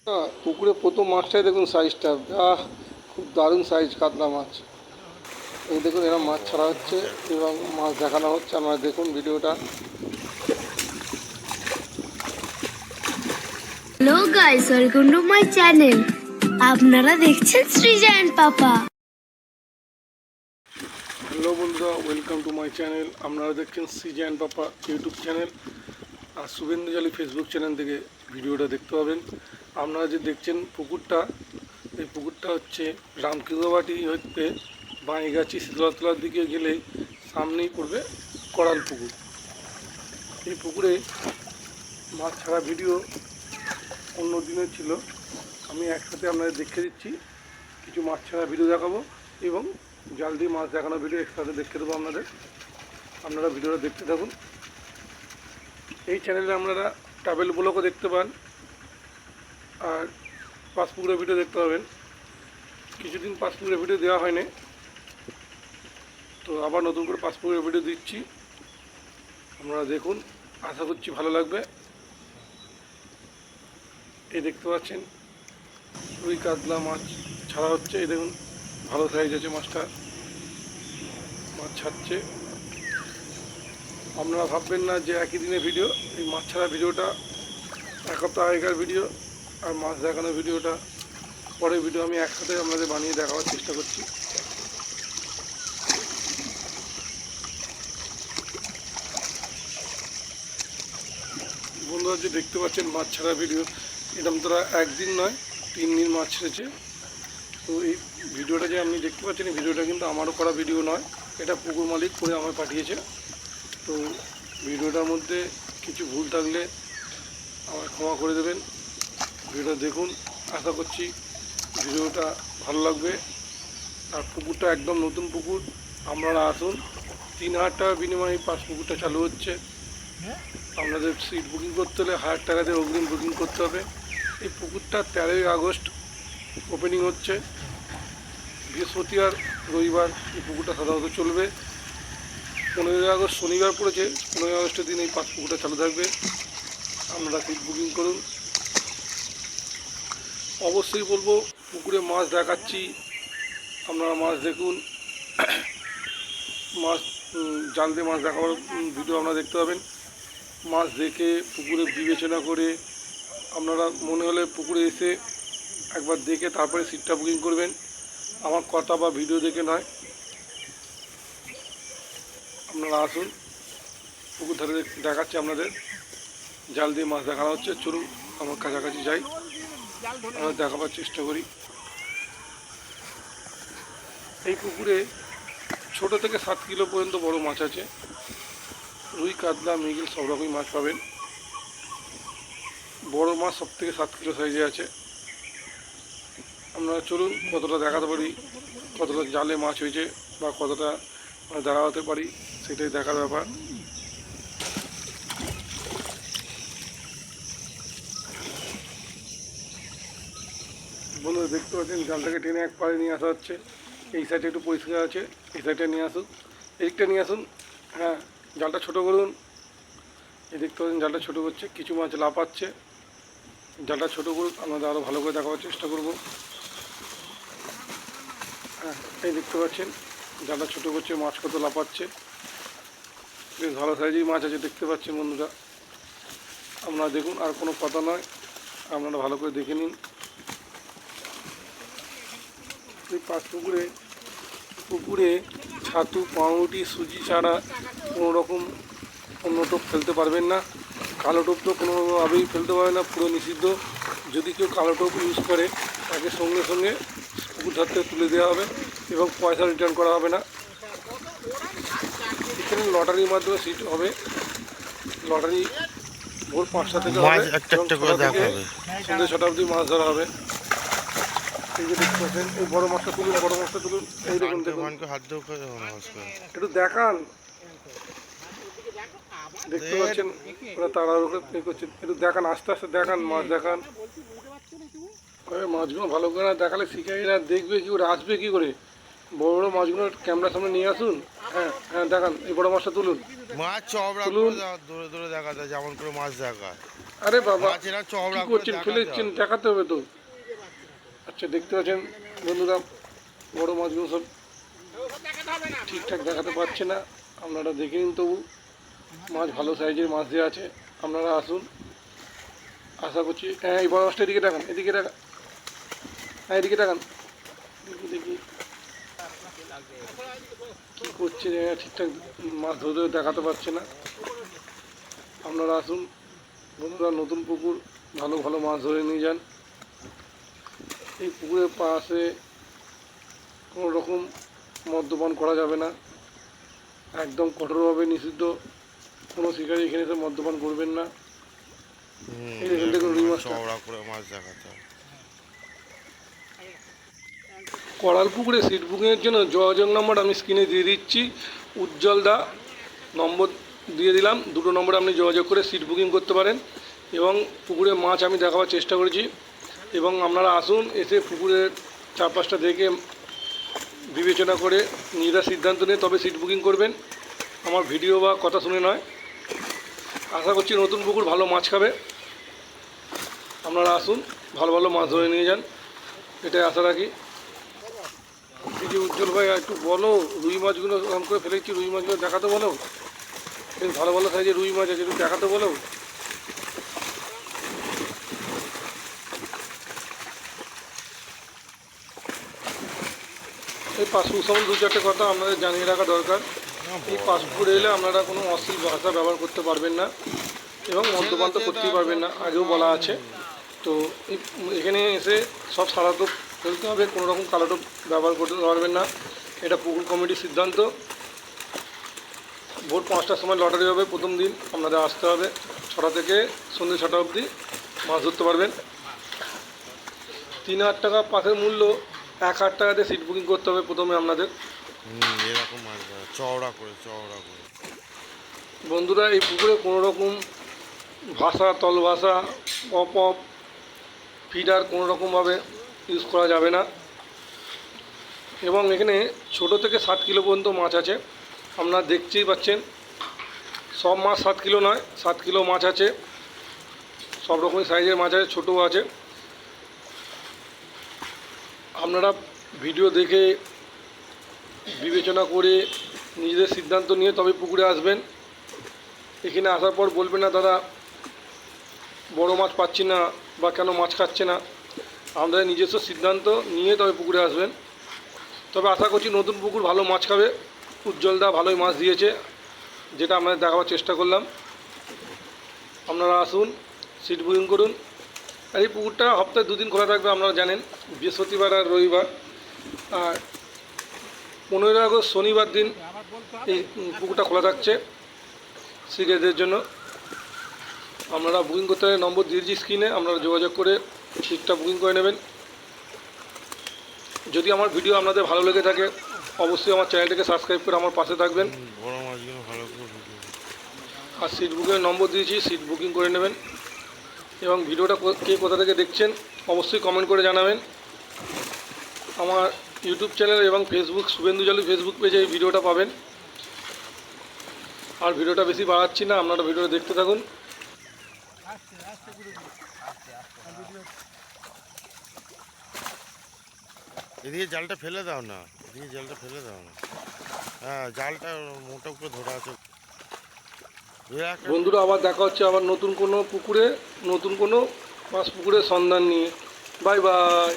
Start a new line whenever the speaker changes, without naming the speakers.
পুকুরে প্রথম মাছটাই দেখুন সাইজটা, খুব দারুণ সাইজ কাতলা মাছ। এই দেখুন এরা মাছ ছাড়া হচ্ছে এবং মাছ দেখানো হচ্ছে, আপনারা দেখুন ভিডিওটা।
Hello guys, welcome to my channel. আপনারা দেখছেন সৃজন পাপা।
হ্যালো বন্ধুরা, ওয়েলকাম টু মাই চ্যানেল। আপনারা দেখছেন সৃজন পাপা ইউটিউব চ্যানেল আর শুভেন্দু জালি ফেসবুক চ্যানেল থেকে ভিডিওটা দেখতে পাবেন। আপনারা যে দেখছেন পুকুরটা, এই পুকুরটা হচ্ছে রামকৃষ্ণবাটি হতে বাঁইগাছি শীতলতলার দিকে গেলে সামনেই পড়বে করাল পুকুর। এই পুকুরে মাছ ছাড়া ভিডিও অন্য দিনের ছিল, আমি একসাথে আপনাদের দেখে দিচ্ছি। কিছু মাছ ছাড়া ভিডিও দেখাবো এবং জাল দিয়ে মাছ দেখানো ভিডিও একসাথে দেখে দেবো আপনাদের। আপনারা ভিডিওটা দেখতে থাকুন। এই চ্যানেলে আপনারা ট্রাভেল ব্লগও দেখতে পান আর পাসপুকুরের ভিডিও দেখতে পাবেন। কিছুদিন পাসপুকুরের ভিডিও দেওয়া হয়নি, তো আবার নতুন করে পাসপুকুরের ভিডিও দিচ্ছি, আপনারা দেখুন, আশা করছি ভালো লাগবে। এই দেখতে পাচ্ছেন রুই কাতলা মাছ ছাড়া হচ্ছে, এই দেখুন ভালো সাইজ আছে মাছটা, মাছ ছাড়ছে। আপনারা ভাববেন না যে একই দিনের ভিডিও, এই মাছ ছাড়া ভিডিওটা এক সপ্তাহ আগেকার ভিডিও আর মাছ দেখানোর ভিডিওটা পরের ভিডিও, আমি একসাথে আপনাদের বানিয়ে দেখাবার চেষ্টা করছি। বন্ধুরা যে দেখতে পাচ্ছেন মাছ ছাড়া ভিডিও, এরকম তারা একদিন নয় 3 দিন মাছ ছেড়েছে। তো এই ভিডিওটা যে আপনি দেখতে পাচ্ছেন, এই ভিডিওটা কিন্তু আমারও করা ভিডিও নয়, এটা পুকুর মালিক করে আমায় পাঠিয়েছে। তো ভিডিওটার মধ্যে কিছু ভুল থাকলে আমায় ক্ষমা করে দেবেন। ভিডিওটা দেখুন, আশা করছি ভিডিওটা ভালো লাগবে। আর পুকুরটা একদম নতুন পুকুর, আপনারা আসুন। 3,000 টাকার বিনিময়ে পাঁচ পুকুরটা চালু হচ্ছে। আপনাদের সিট বুকিং করতে হলে 1,000 টাকা দিয়ে অগ্রিম বুকিং করতে হবে। এই পুকুরটা 13ই আগস্ট ওপেনিং হচ্ছে, বৃহস্পতি আর রবিবার এই পুকুরটা সাধারণত চলবে। 15ই আগস্ট শনিবার পড়েছে, 15ই আগস্টের দিন এই পাঁচ পুকুরটা চালু থাকবে। আপনারা সিট বুকিং করুন। অবশ্যই বলবো পুকুরে মাছ দেখাচ্ছি, আপনারা মাছ দেখুন। মাছ জাল দিয়ে মাছ দেখাবার ভিডিও আপনারা দেখতে পাবেন। মাছ দেখে পুকুরে বিবেচনা করে আপনারা মনে হলে পুকুরে এসে একবার দেখে তারপরে সিটটা বুকিং করবেন, আমার কথা বা ভিডিও দেখে নয়। আপনারা আসুন, পুকুর ধারে দেখাচ্ছি আপনাদের, জাল দিয়ে মাছ দেখানো হচ্ছে। চলুন আমার কাছাকাছি যাই, আমরা দেখাবার চেষ্টা করি। এই পুকুরে ছোট থেকে 7 কিলো পর্যন্ত বড় মাছ আছে, রুই কাতলা মৃগেল সব রকমই মাছ পাবেন। বড় মাছ সব থেকে 7 কিলো সাইজে আছে। আপনারা চলুন কতটা দেখাতে পারি, কতটা জালে মাছ হয়েছে বা কতটা দেখাতে পারি, সেটাই দেখার ব্যাপার। বন্ধুরা দেখতে পাচ্ছেন জালটাকে টেনে এক পাড়ে নিয়ে আসা হচ্ছে। এই সাইডে একটু পরিষ্কার আছে, এই সাইডে নিয়ে আসুন, এদিকটা নিয়ে আসুন। হ্যাঁ, জালটা ছোটো করুন। এই দেখতে পাচ্ছেন জালটা ছোটো করছে, কিছু মাছ লাফাচ্ছে। জালটা ছোটো করুন, আপনাদের আরও ভালো করে দেখাবার চেষ্টা করব। হ্যাঁ, এই দেখতে পাচ্ছেন জালটা ছোটো করছে, মাছ কত লাফাচ্ছে। বেশ ভালো সাইজেই মাছ আছে দেখতে পাচ্ছেন বন্ধুরা। আপনারা দেখুন, আর কোনো কথা নয়, আপনারা ভালো করে দেখে নিন। এই পাঁচ পুকুরে ছাতু, পাউরুটি, সুজি ছাড়া কোনো রকম অন্য টোপ ফেলতে পারবেন না। কালো টোপ তো কোনোভাবেই ফেলতে পারবে না, পুরো নিষিদ্ধ। যদি কেউ কালো টোপ ইউজ করে তাকে সঙ্গে সঙ্গে পুকুর ধার থেকে তুলে দেওয়া হবে এবং পয়সা রিটার্ন করা হবে না। এখানে লটারির মাধ্যমে সিট হবে, লটারি ভোর 5টা থেকে হবে এবং সন্ধ্যে 6টা অবধি মাছ ধরা হবে। এই যে দেখতে পাচ্ছেন, এই বড় মাছটা তুলুন, বড় মাছটা তুলুন। এই দেখুন দেখুন, একটু দেখান। দেখতে পাচ্ছেন ওরা তাড়াহুড়ো করে করছেন, একটু দেখান, আস্তে আস্তে দেখান, মাছ দেখান। মাছগুলো ভালো করে না দেখালে শিকারীরা দেখবে কী করে, আসবে কী করে? বড় বড় মাছগুলো ক্যামেরার সামনে নিয়ে আসুন। হ্যাঁ হ্যাঁ, দেখান এই বড় মাছটা তুলুন।
মাছ চওড়া
তুলুন।
করে দূরে দূরে দেখা যায়, যেমন করে মাছ দেখায়।
আরে বাবা,
মাছ এরা
কি
চওড়া করে
করছেন? ফেলে
দেখাতে
দিচ্ছেন,
হবে।
দেখাতে হবে তো। আচ্ছা, দেখতে পাচ্ছেন বন্ধুরা, বড় মাছগুলো সব ঠিকঠাক দেখাতে পারছে না। আপনারা দেখে নিন তবু। মাছ ভালো সাইজের মাছ দেওয়া আছে, আপনারা আসুন। আশা করছি। হ্যাঁ, এই বড় মাছটা এদিকে দেখান, এদিকে দেখান। হ্যাঁ, এদিকে দেখান। দেখি দেখি কী করছে, ঠিকঠাক মাছ ধরে ধরে দেখাতে পারছে না। আপনারা আসুন বন্ধুরা, নতুন পুকুর, ভালো ভালো মাছ ধরে নিয়ে যান। এই পুকুরের পাশে কোনো রকম মদ্যপান করা যাবে না, একদম কঠোরভাবে নিষিদ্ধ। কোনো শিকারী এখানে এসে মদ্যপান করবেন না। এই দেখুন, দেখুন রুই মাছটা।
চওড়া করে মাছ দেখাতে হবে।
কড়াল পুকুরে সিট বুকিংয়ের জন্য যোগাযোগ নম্বর আমি স্ক্রিনে দিয়ে দিচ্ছি। উজ্জ্বল দা নম্বর দিয়ে দিলাম, দুটো নম্বরে আপনি যোগাযোগ করে সিট বুকিং করতে পারেন। এবং পুকুরে মাছ আমি দেখাবার চেষ্টা করেছি। এবং আপনারা আসুন, এসে পুকুরের চারপাশটা দেখে বিবেচনা করে নিজেরা সিদ্ধান্ত নিয়ে তবে সিট বুকিং করবেন, আমার ভিডিও বা কথা শুনে নয়। আশা করছি নতুন পুকুর, ভালো মাছ খাবে। আপনারা আসুন, ভালো ভালো মাছ ধরে নিয়ে যান, এটাই আশা রাখি। এই যে উজ্জ্বল ভাই, একটু বলো রুই মাছগুলো এরকম করে ফেলেছি, রুই মাছগুলো দেখাতে বলো। বেশ ভালো ভালো সাইজের রুই মাছ আছে, একটু দেখাতে বলো। এই পাসপুকুর সম্বন্ধে দু চারটে কথা আপনাদের জানিয়ে রাখা দরকার। এই পাসপুকুরে এলে আপনারা কোনো অশ্লীল ভাষা ব্যবহার করতে পারবেন না এবং মদ্যপান তো করতেই পারবেন না, আগেও বলা আছে। তো এখানে এসে সব সাদা টোপ ফেলতে হবে, কোনো রকম কালো টোপ ব্যবহার করতে পারবেন না। এটা পুকুর কমিটির সিদ্ধান্ত। ভোর 5টার সময় লটারি হবে, প্রথম দিন আপনাদের আসতে হবে। 6টা থেকে সন্ধ্যে 6টা অবধি মাছ ধরতে পারবেন। 3,000 টাকা পাসের মূল্য, 1,000 টাকাতে সিট বুকিং করতে হবে প্রথমে আপনাদের।
এরকম মাছ দেখা চওড়া করে চওড়া করে।
বন্ধুরা, এই পুকুরে কোনো রকম ভাষা, তল ভাষা, অপ ফিডার কোনো রকমভাবে ইউজ করা যাবে না। এবং এখানে ছোট থেকে 7 কিলো পর্যন্ত মাছ আছে, আপনারা দেখতেই পাচ্ছেন। সব মাছ 7 কিলো নয়, 7 কিলো মাছ আছে, সব রকমের সাইজের মাছ আছে, ছোটও আছে। আপনারা ভিডিও দেখে বিবেচনা করে নিজেদের সিদ্ধান্ত নিয়ে তবে পুকুরে আসবেন। এখানে আসার পর বলবেন না দাদা বড় মাছ পাচ্ছি না বা কেন মাছ খাচ্ছে না। আমাদের নিজস্ব সিদ্ধান্ত নিয়ে তবে পুকুরে আসবেন। তবে আশা করছি নতুন পুকুর, ভালো মাছ খাবে। উজ্জ্বলদা ভালোই মাছ দিয়েছে, যেটা আপনাদের দেখাবার চেষ্টা করলাম। আপনারা আসুন, সিট বুকিং করুন। আর এই পুকুরটা সপ্তাহে 2 দিন খোলা থাকবে, আপনারা জানেন, বৃহস্পতিবার আর রবিবার। আর 15 আগস্ট শনিবার দিন এই পুকুরটা খোলা থাকছে শিকারীদের জন্য। আপনারা বুকিং করতে হলে নম্বর দিয়েছি স্ক্রিনে, আপনারা যোগাযোগ করে সিটটা বুকিং করে নেবেন। যদি আমার ভিডিও আপনাদের ভালো লেগে থাকে অবশ্যই আমার চ্যানেলটাকে সাবস্ক্রাইব করে আমার পাশে থাকবেন।
বড় মাছগুলো ভালো করে ঢুকে।
আর সিট বুকিংয়ের নম্বর দিয়েছি, সিট বুকিং করে নেবেন। এবং ভিডিওটা কে কোথা থেকে দেখছেন অবশ্যই কমেন্ট করে জানাবেন। আমার ইউটিউব চ্যানেল এবং ফেসবুক, শুভেন্দু জালু ফেসবুক পেজে এই ভিডিওটা পাবেন। আর ভিডিওটা বেশি বাড়াচ্ছি না, আপনারা ভিডিওটা দেখতে থাকুন।
এদিকে জালটা ফেলে দাও না, এদিকে জালটা ফেলে দাও না। হ্যাঁ, জালটা মোটা করে ধরে আছে।
বন্ধুরা, আবার দেখা হচ্ছে আবার নতুন কোনো পুকুরে, নতুন কোনো মাছ পুকুরের সন্ধান নিয়ে। Bye bye.